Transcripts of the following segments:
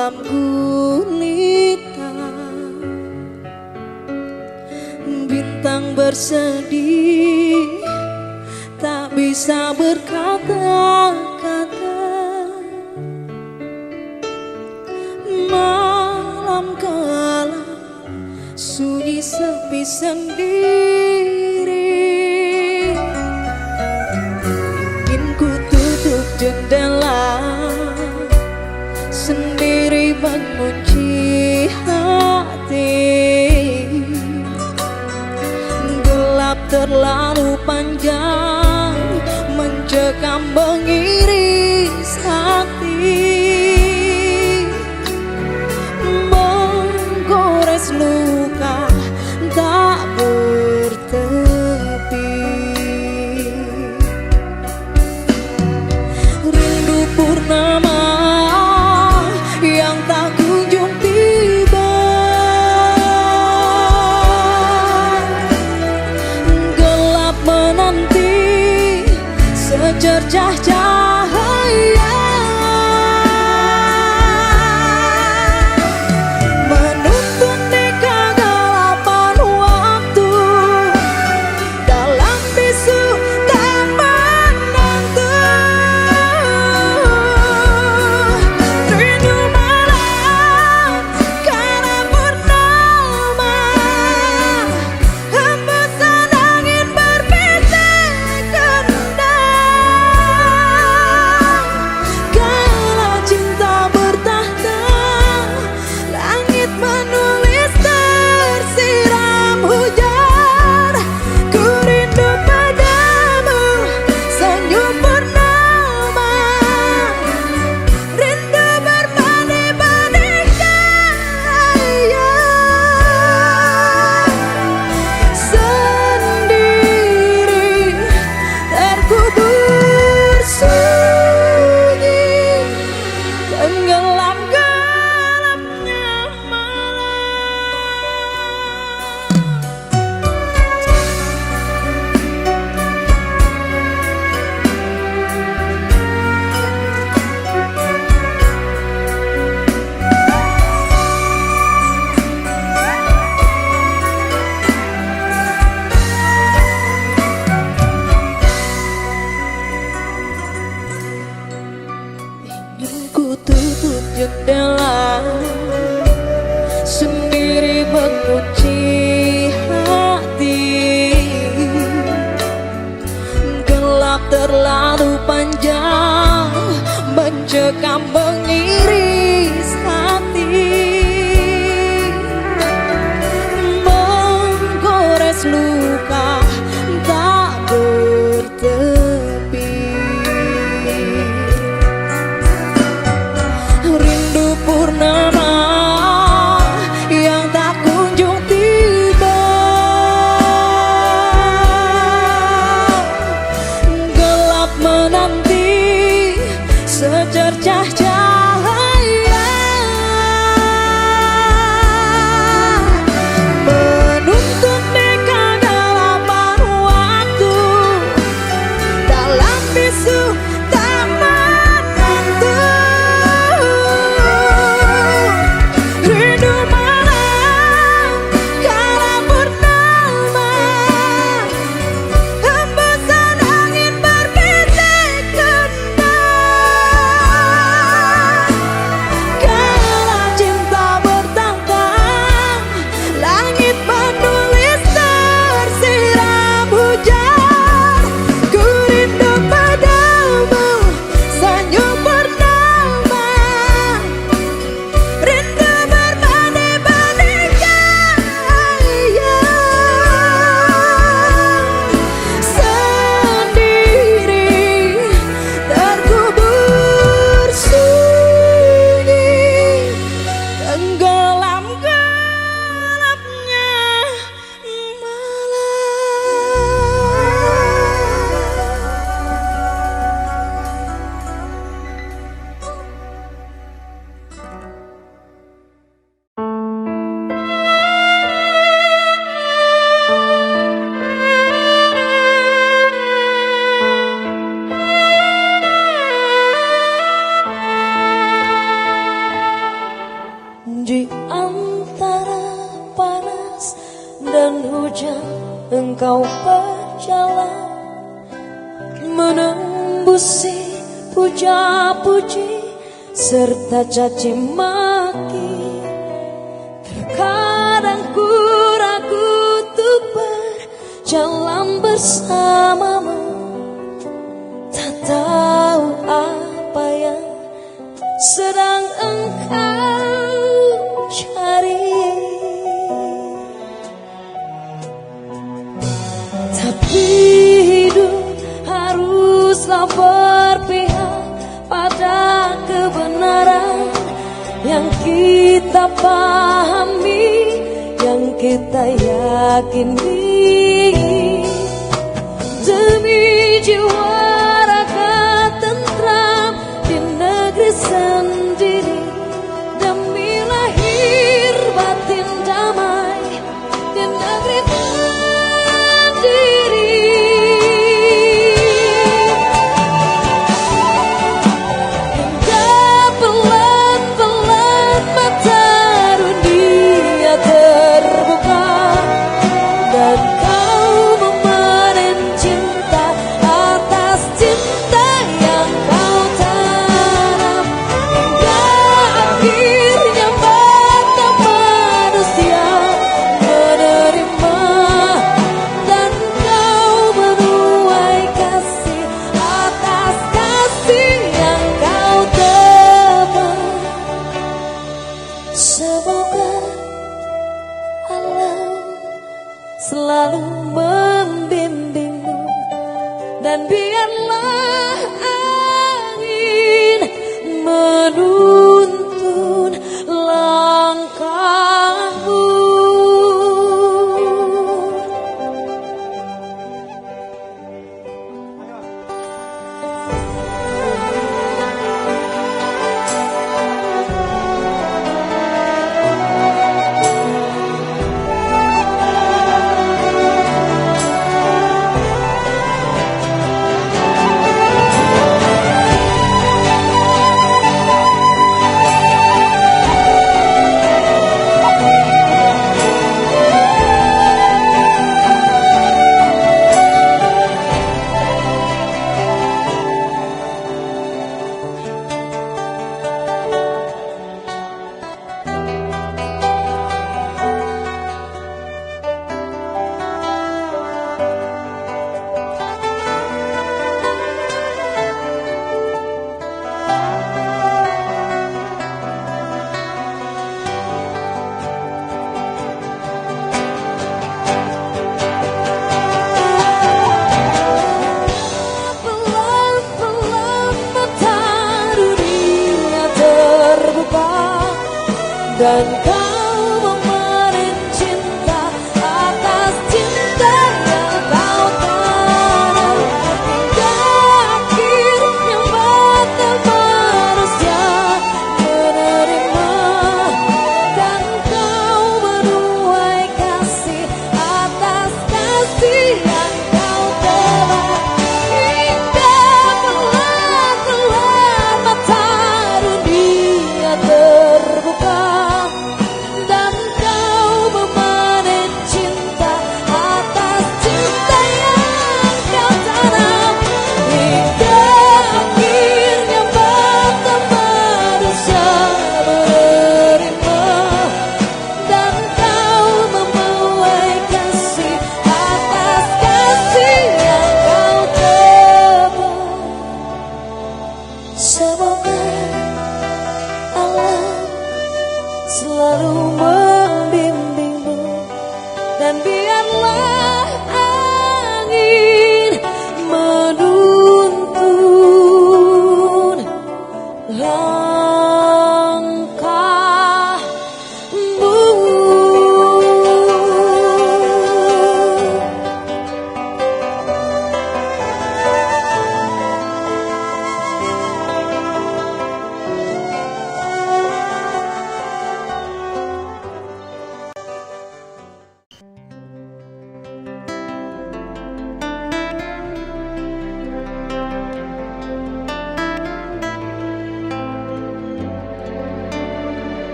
malam gulita, bintang bersedih tak bisa berkata-kata. Malam gelap sunyi sepi sendiri, ingin ku tutup jendela, sendiri mengunci hati. Gelap terlalu panjang mencekam mengiris hati, menggores luka tak bertepi. Rindu purnama yang tak kunjung tiba, gelap menanti secercah cahaya, menuntun di kegelapan waktu dalam bisu tak menentu. Rindu malam karena purnama, hembusan angin berbisik kendang. Kala cinta bertahta, langit menulis tersiram hujan. Ku rindu padamu senyum purnama, rindu berbanding-banding cahaya, sendiri terkubur sunyi tenggelam-gelapnya ingin ku tutup jendela, sendiri mengunci hati. Gelap terlalu panjang mencekam mengiris hati, menggores luka tak bertepi. Rindu purnama yang tak kunjung tiba, gelap menanti secercah cahaya, menuntun di kegelapan waktu dalam bisu tak menentu. Rindu malam karena purnama, hembusan angin berbisik kendang. engkau berjalan menembusi puja-puji serta caci maki. Terkadang ku ragu untuk berjalan bersamamu, tak tahu apa yang sedang engkau cari. Tapi hidup haruslah berpihak pada kebenaran yang kita pahami, yang kita yakini. Demi jiwa raga tentram di negeri sendiri, demi lahir batin damai di negeri sendiri. Hingga pelan-pelan mata dunia terbuka dan kau memanen cinta atas cinta yang kau tanam. Hingga akhirnya mata manusia menerima dan kau menuai kasih atas kasih yang kau tebang. Semoga alam selalu membimbingmu dan biarlah angin menuntun langkahmu. Pelan-pelan mata dunia terbuka dan kau memanen cinta atas cinta yang kau tanam. Hingga akhirnya mata manusia menerima dan kau menuai kasih atas kasih yang kau tebak. Hingga pelan-pelan mata dunia terbuka dan kau memanen cinta atas cinta yang kau tanam. Hingga akhirnya mata manusia menerima dan kau menuai kasih atas kasih yang kau tebak. Semoga alam selalu membimbingmu dan biarlah angin menuntun langkahmu.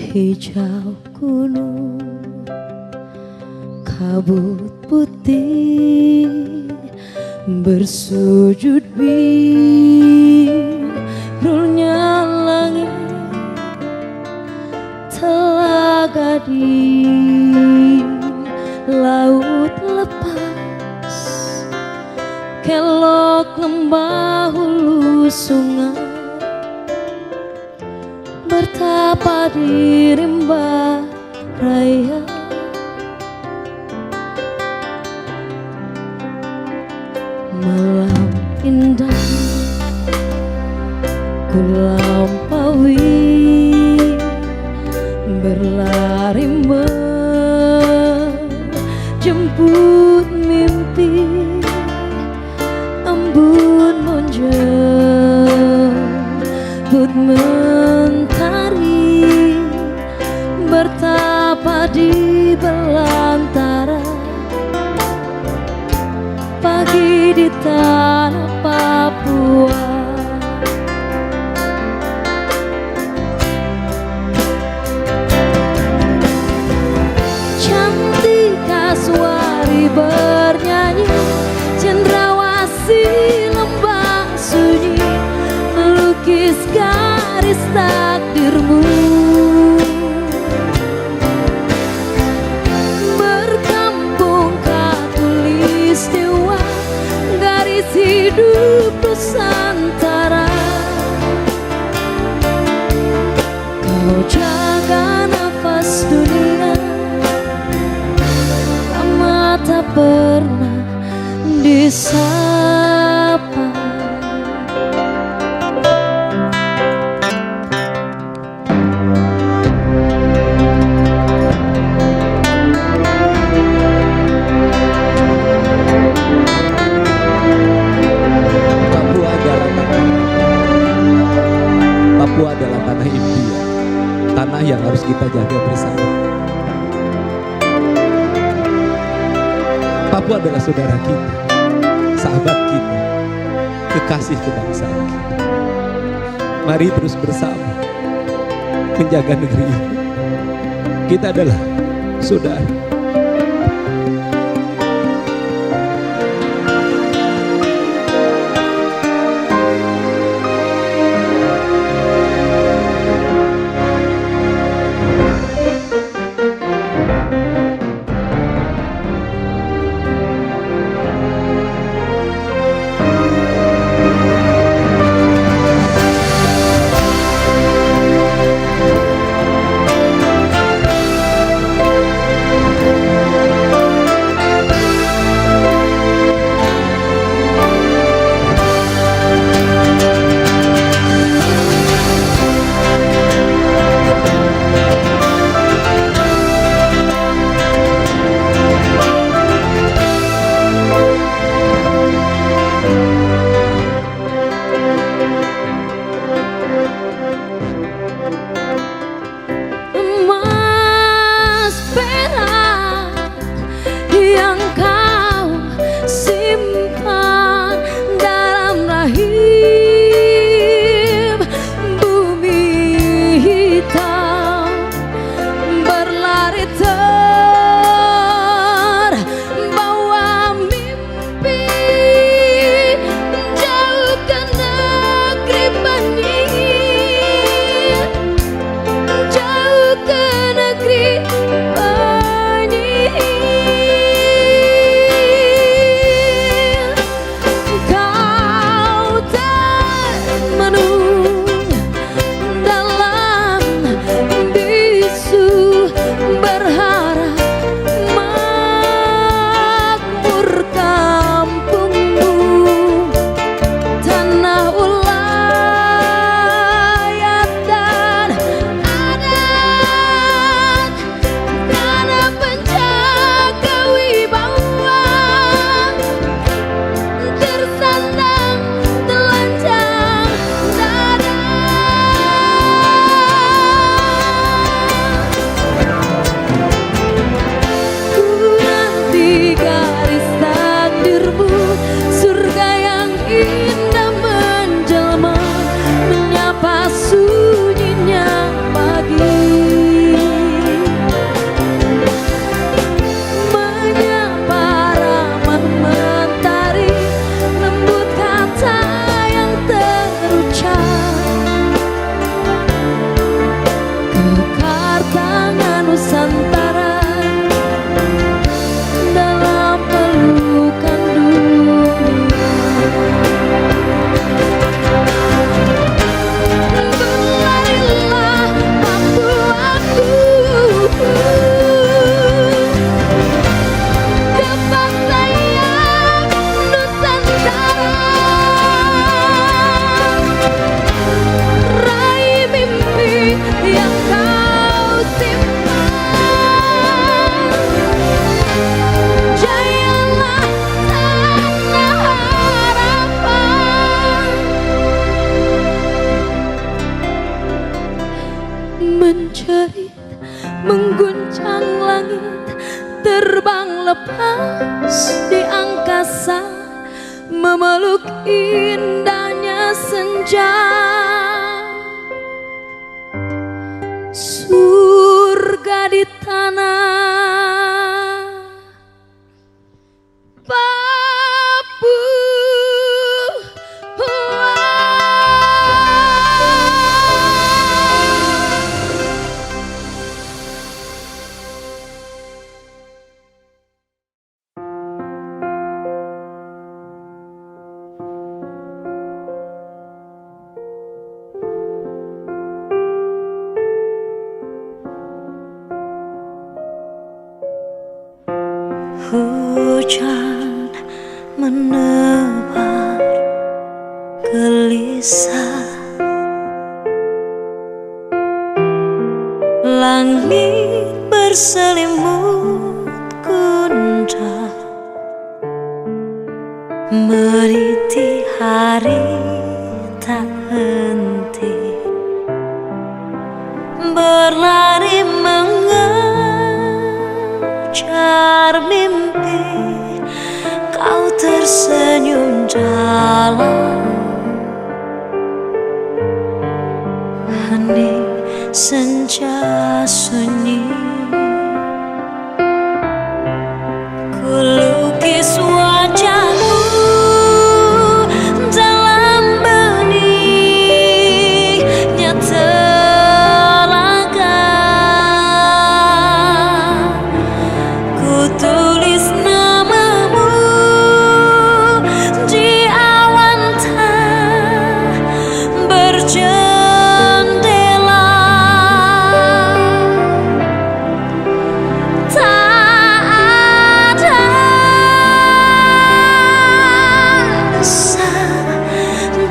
hijau gunung, kabut putih bersujud birunya langit, telaga di laut lepas, kelok lembah hulu sungai, bertapa di rimba raya. Malam indah ku lampaui, berlari menjemput mimpi, embun menjemput mentari, bertapa di belantara pagi di tanah Papua. Cantik kasuari bernyanyi, cendrawasih lembah sunyi, melukis garis takdirmu. Berkampung khatulistiwa, garis hidup Nusantara. Kau jaga nafas dunia, lama tak pernah disapa. Papua adalah tanah impian, tanah yang harus kita jaga bersama. Papua adalah saudara kita, sahabat kita, kekasih kebangsaan kita. Mari terus bersama menjaga negeri ini. Kita adalah saudara. memeluk indahnya senja, surga di tanah Papua. Hujan menebar gelisah, langit berselimut gundah, meniti hari tak henti, berlari mengejar mimpi. Kau tersenyum dalam hening senja sunyi. Ku lukis wajahmu dalam beningnya telaga. Ku tulis namamu di awan tak berjendela. Tak ada rasa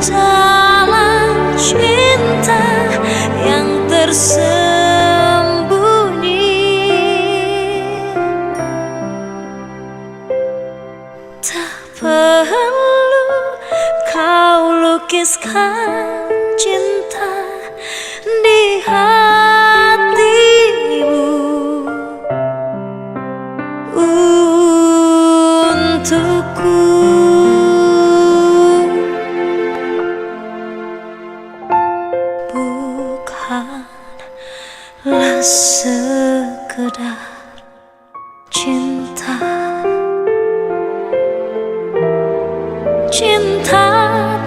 dalam cinta yang tersembunyi. Tak perlu kau lukiskan cinta di hatimu untukku. Bukanlah sekedar cinta, cinta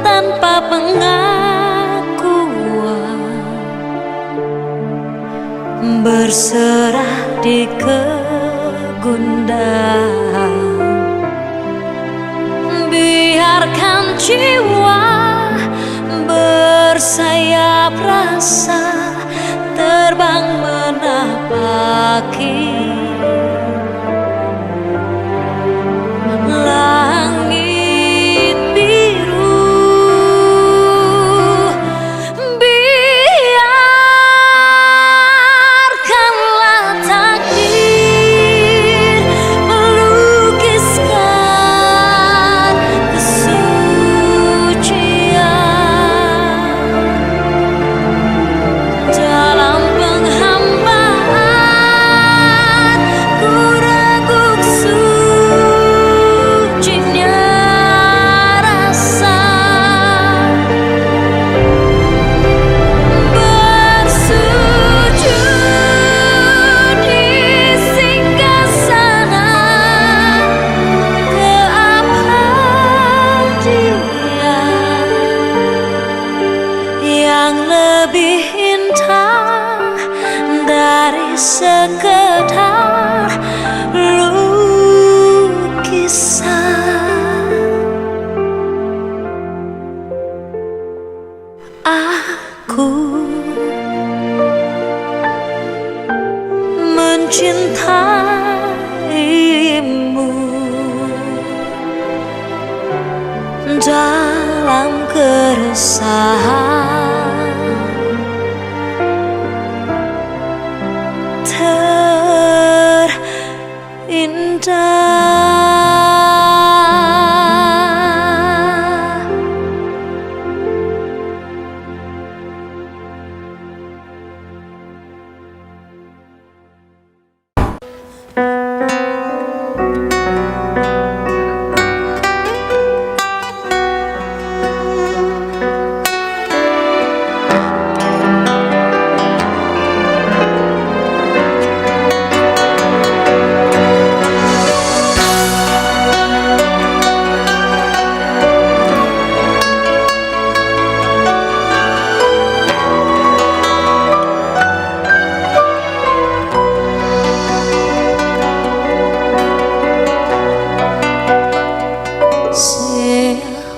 tanpa pengakuan, berserah di kegundahan. Biarkan jiwa bersayap rasa terbang menapaki langit biru. Biarkanlah takdir melukiskan kesucian dalam penghambaan. Ku reguk sucinya rasa bersujud di singgasana keabadian yang lebih indah dari sekedar lukisan. Aku mencintaimu dalam keresahan terindah.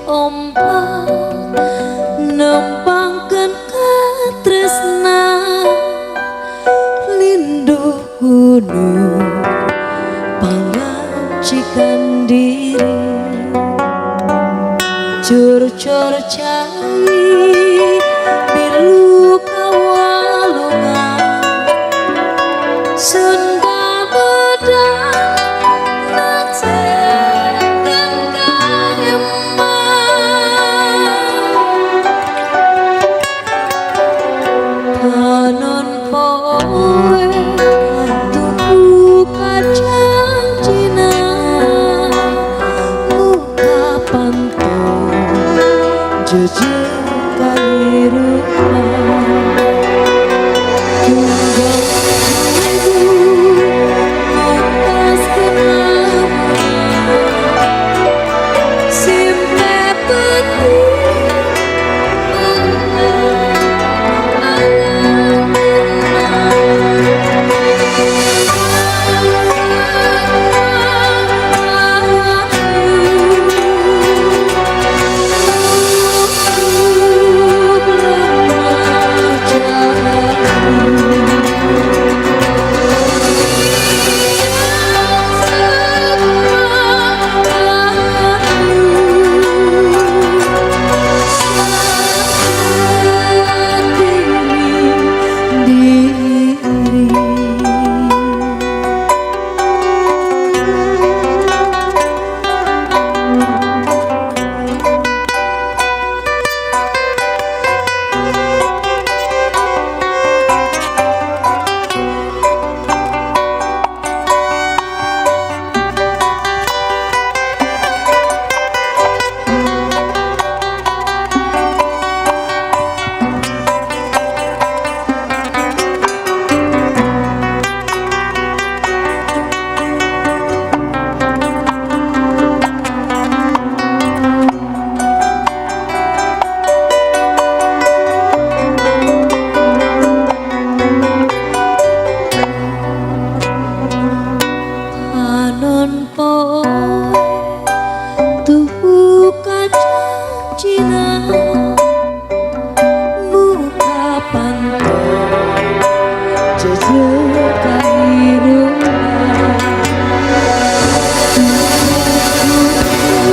ombak nembangkeun katresna lindung gunung pangancikan diri cur-cur cai bilu kawalungan sunda bedang nacekan kaemah panon poe tuku kacang cina muka pantau jejak kehidupan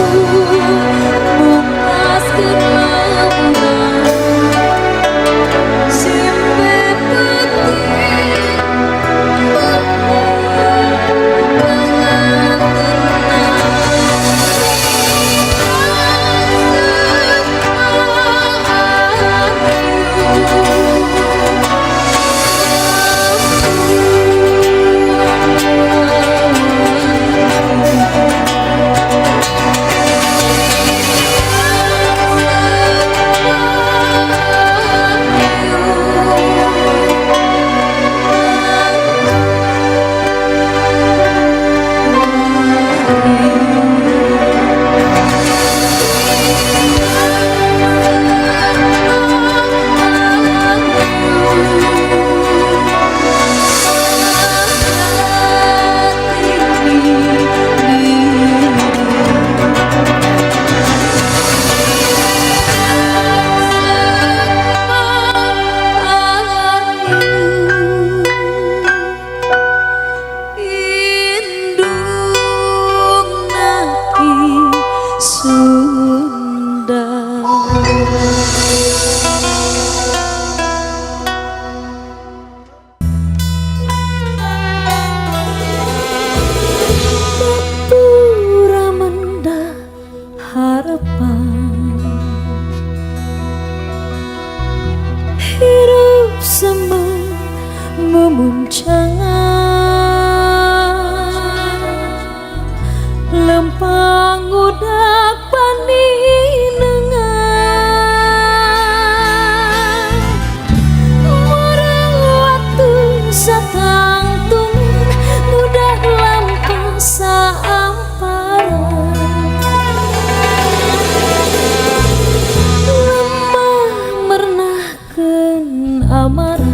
tunggal kupas kenangan simpe peti lempang udak paninengan orang waktu satangtung udah lampau saamparan lemah mernahkeun amarah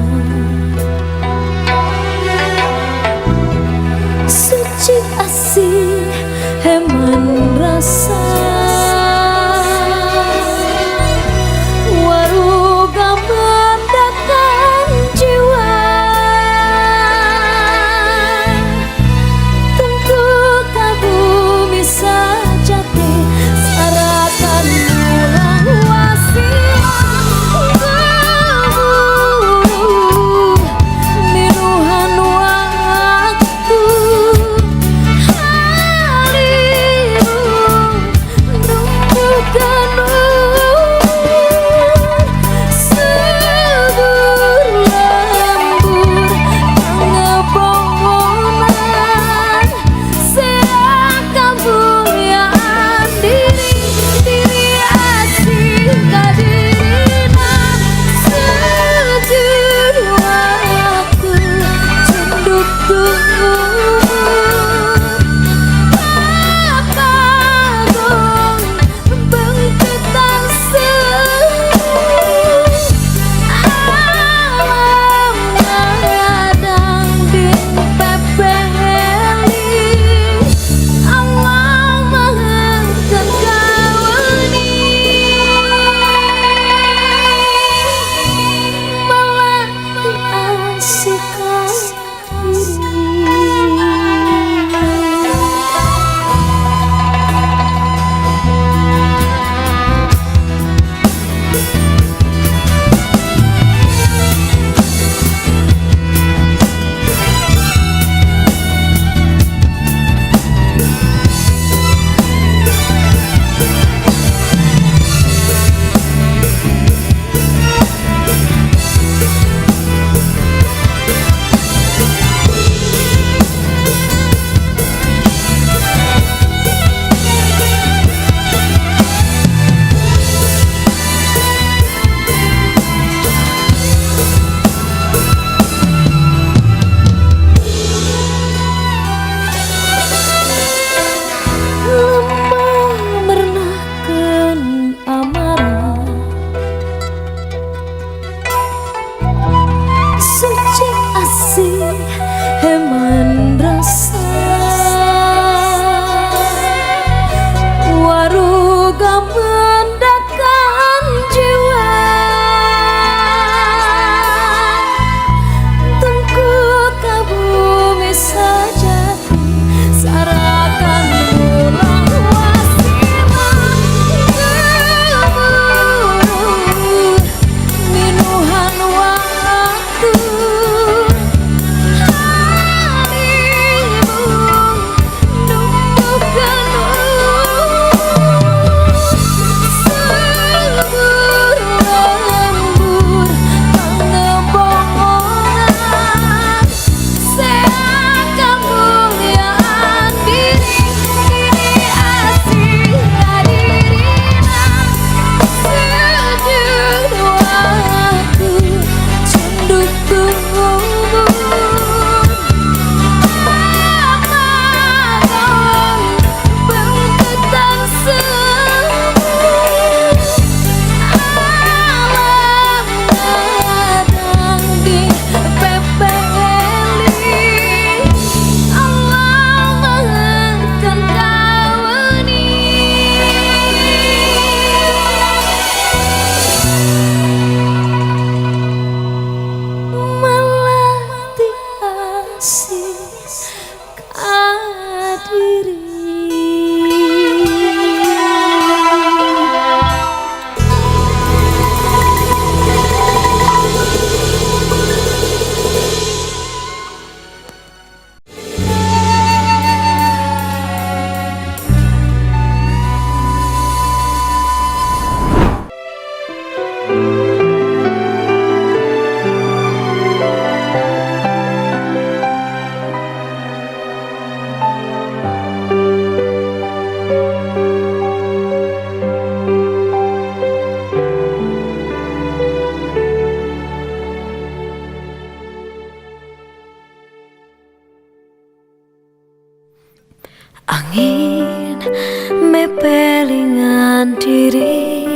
mandiri.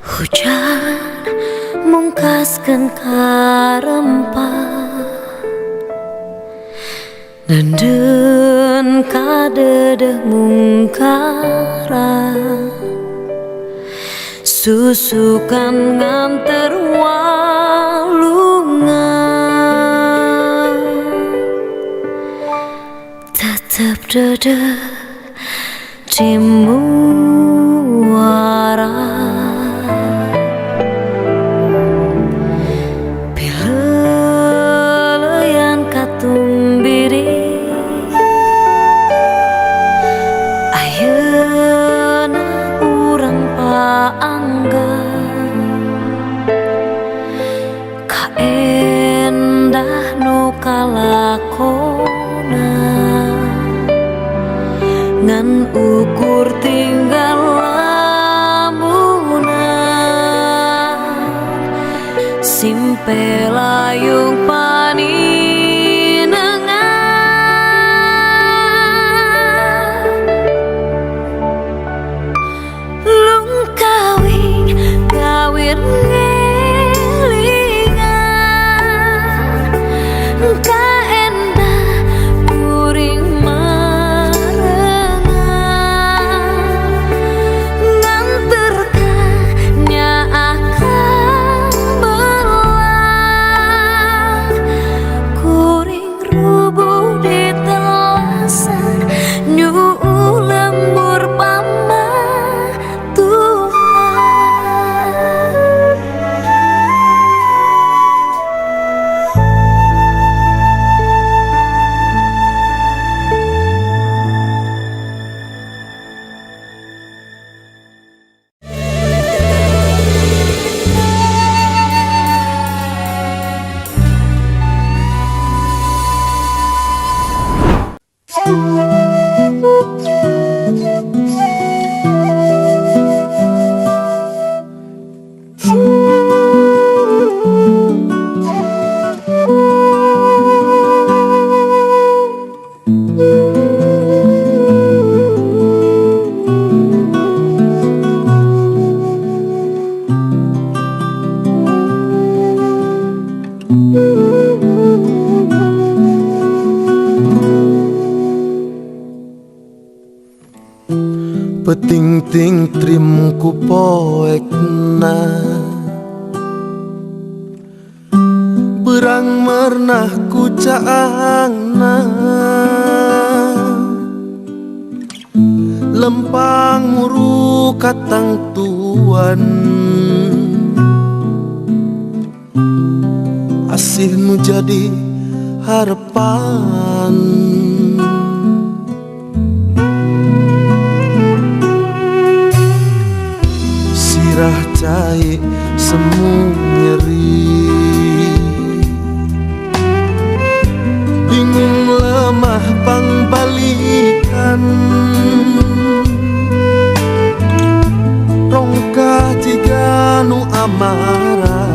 Hujan mungkaskeun karempah, nenden kadedeh mungkara, susukan nganter walungan. Tetep dedeh di muara, pileleyan katumbiri. Ayeuna urang paangga kaendah nu kalakona, ngan ukur tinggal lamunan, simpe layung paninengan. Lung kawing ngawir ngelingan, kaendah kuring marengan, nganterkan nyaakang belang, kuring rubuh di telasan, nyuuh lembur pamatuhan. Peting-ting trim ku poekna, berang mernah ku caangna, lempang muru katang tuan, asih nu jadi harapan. Sirah cai semu nyeri, bingung lemah pangbalikan, rongkah jiga nu amarah,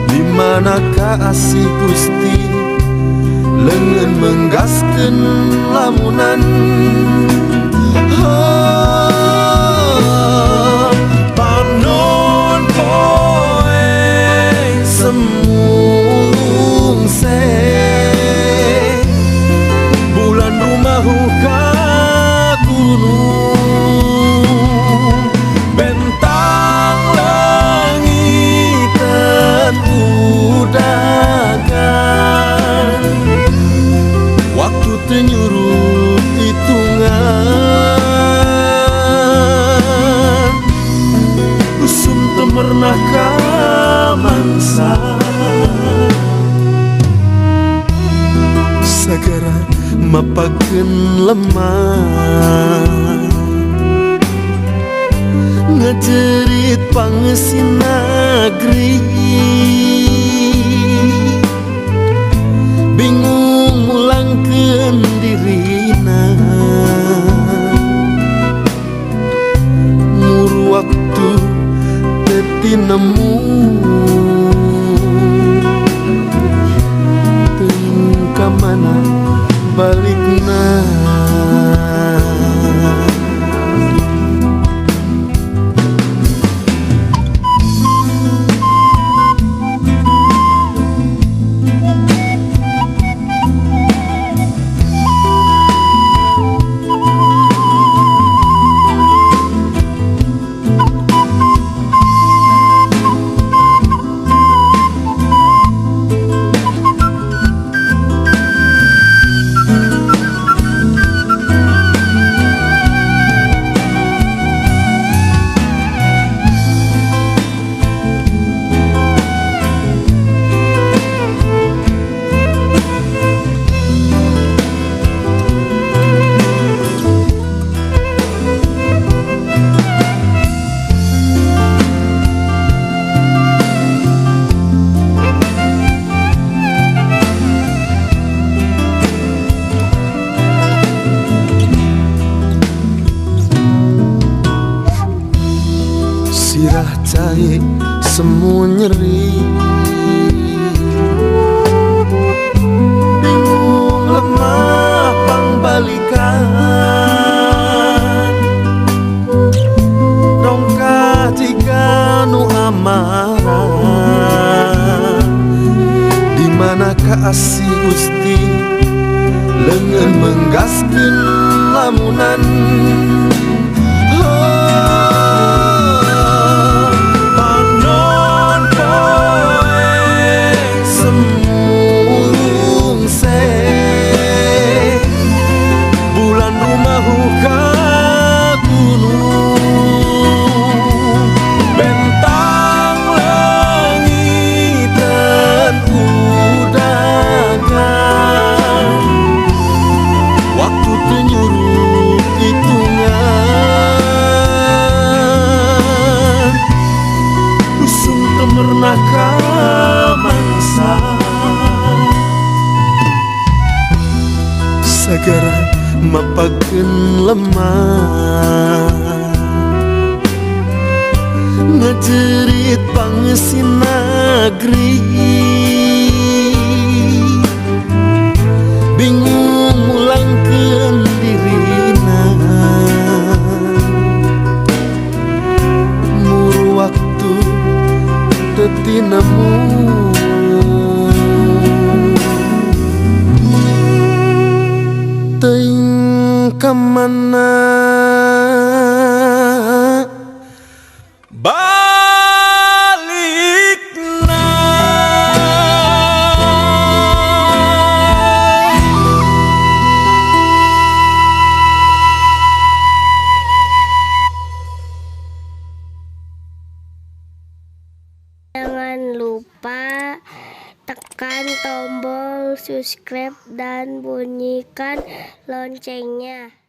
dimanakah asih Gusti leungeun menggaskeun lamunan. Panon poe semulung se, bulan rumahu ka gunung, bentang langiteun udagan, waktu teu nyuruh hitungan, usum teu pernah kamangsa, sagara mapakeun lemah, ngajerit pangesin negeri, bingung mulangkeun dirina, muru waktu teu nemu, teuing ka mana balikna. baik semu nyeri, bingung lemah pangbalikan, rongkah jika nu amarah, di manakah asih Gusti lengan menggaskeun lamunan. Panon poe semulung se bulan rumahu ka gunung, bentang langiten udagan, waktu tenyuruh hitungan, usung temernaka mangsa, sagara mapakeun lemah, ngajerit pangesin negeri, bingung mulangkeun dirina, muru waktu teu tinemu, teuing ka mana balikna. Jangan lupa tekan tombol subscribe dan bunyikan loncengnya.